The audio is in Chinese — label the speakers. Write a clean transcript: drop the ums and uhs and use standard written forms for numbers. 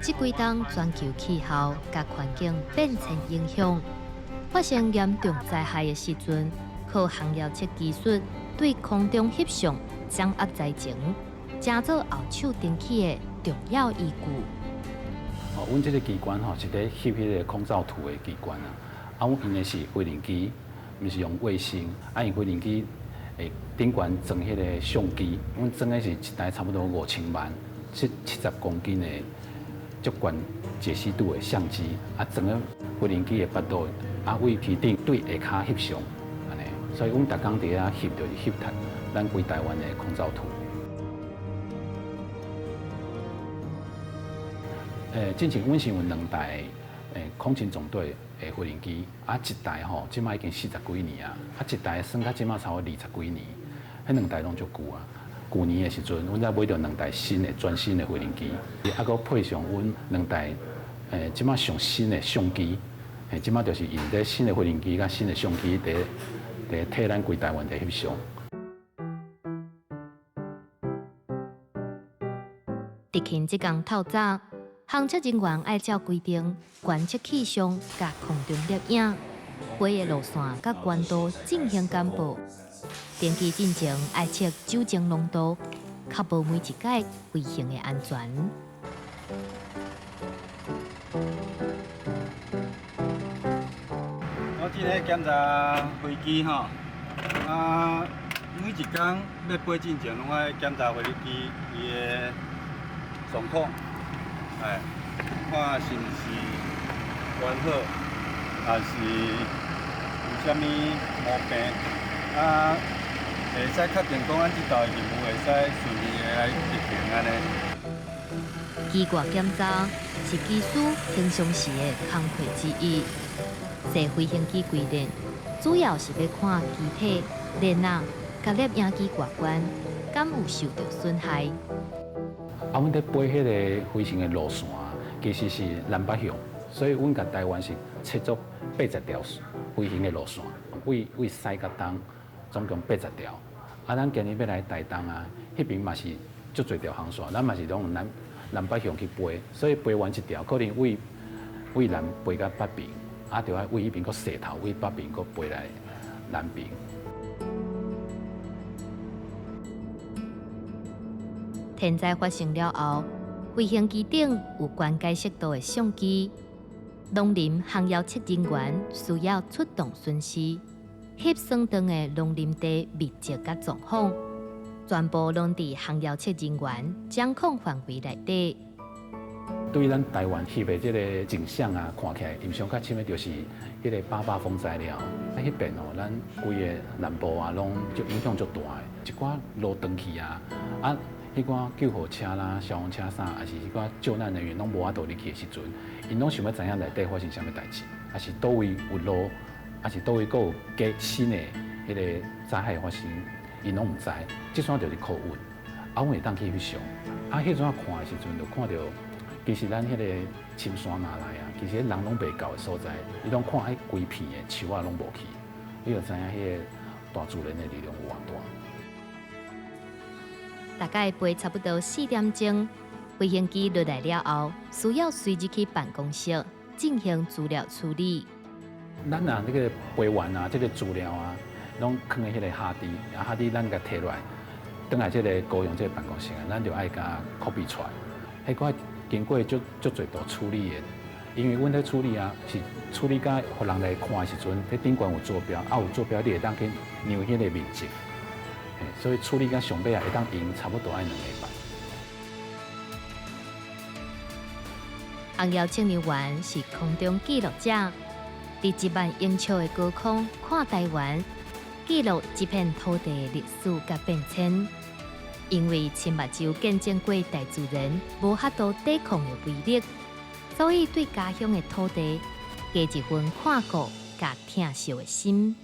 Speaker 1: 这几档全球气候甲环境变迁影响，发生严重灾害的时阵，靠航遥测技术对空中翕相掌握灾情，成做后手登起的重要依据。
Speaker 2: 阮这个机关是咧翕迄个空照图的机关啊。阮用的是飞行机，毋是用卫星。因飞行机诶顶悬装迄个相机，阮装的是一台差不多5000万、70公斤的足悬解析度的相机，装个飞行机的八度，为天顶对下骹翕相，安尼。所以阮逐工伫遐翕就是翕读咱规台湾的空照图。之前阮是有2台空勤总队的飞行机，一台即摆已经40几年啊，一台算到即摆差不多20几年，迄2台拢足久啊。去年的时阵，阮才买到2台新的全新的飞行机，搁配上阮2台即摆上新的相机，即摆就是用这新的飞行机甲新的相机伫替咱规台湾伫翕相。
Speaker 1: 执勤这工透早。航测人员按照规定观测气象、甲空中摄影，飞的路线甲高度进行简报。登机进前爱测酒精浓度，确保每一届飞行的安全。
Speaker 3: 我今日检查飞机每一天要飞进前，拢爱检查飞机伊的状况。看是毋是完好，还是有啥物毛病会使确定讲咱这道任务会使顺利的来执行安尼。
Speaker 1: 机挂检查是机师平常时的工课之一。坐飞行机规定，主要是要看机体、链仔、甲摄影机外观敢有受到损害。
Speaker 2: 阮在飞迄个飞行的路线，其实是南北向，所以阮甲台湾是切足80条飞行的路线，为西甲东总共80条。咱今日要来台东迄边嘛是足侪条航线，咱嘛是拢南北向去飞，所以飞完一条，可能为南飞到北边，就要为迄边搁西头，为北边搁飞来南边。
Speaker 1: 天灾发生了后，飞行机顶有悬解析度的相机，农林航遥测人员需要出动巡视，翕算长的农林地面积甲状况，全部拢伫航遥测人员掌控范围内底。
Speaker 2: 对咱台湾翕的这个景象看起来印象较深的就是迄个88风灾了，迄边咱规个南部拢就影响足大的，一寡路断去迄寡救护车啦、消防车啥，还是迄寡救难人员拢无法度入去的时阵，因拢想要知影内底发生啥物代志，还是倒位有路，还是倒位佫有加新的迄个灾害发生，因拢毋知。即阵就是考运，阮会当去翕相，迄阵看的时阵就看到，其实咱迄个深山马来其实人拢袂到的所在，伊拢看迄规片的树拢无去，你就知影迄个大自然的力量有偌大。
Speaker 1: 大概飞差不多4点钟，飞行机落来了后，需要随即去办公室进行资料处理。
Speaker 2: 咱这个飞完这个资料拢放在迄个哈迪，哈迪咱甲摕落来，等来这个高雄这个办公室咱就爱甲 copy 出来。迄个经过足侪道处理的，因为阮在处理是处理甲互人来看的时阵，迄顶悬有坐标，有坐标你会当去量迄个面积。所以处理到上尾会当用差不多2个礼拜。
Speaker 1: 航遥测人员是空中记录者，伫1万英尺的高空看台湾，记录这片土地的历史甲变迁。因为亲目睭见证过大自然无法度抵抗的威力，所以对家乡的土地加一份看顾甲疼惜的心。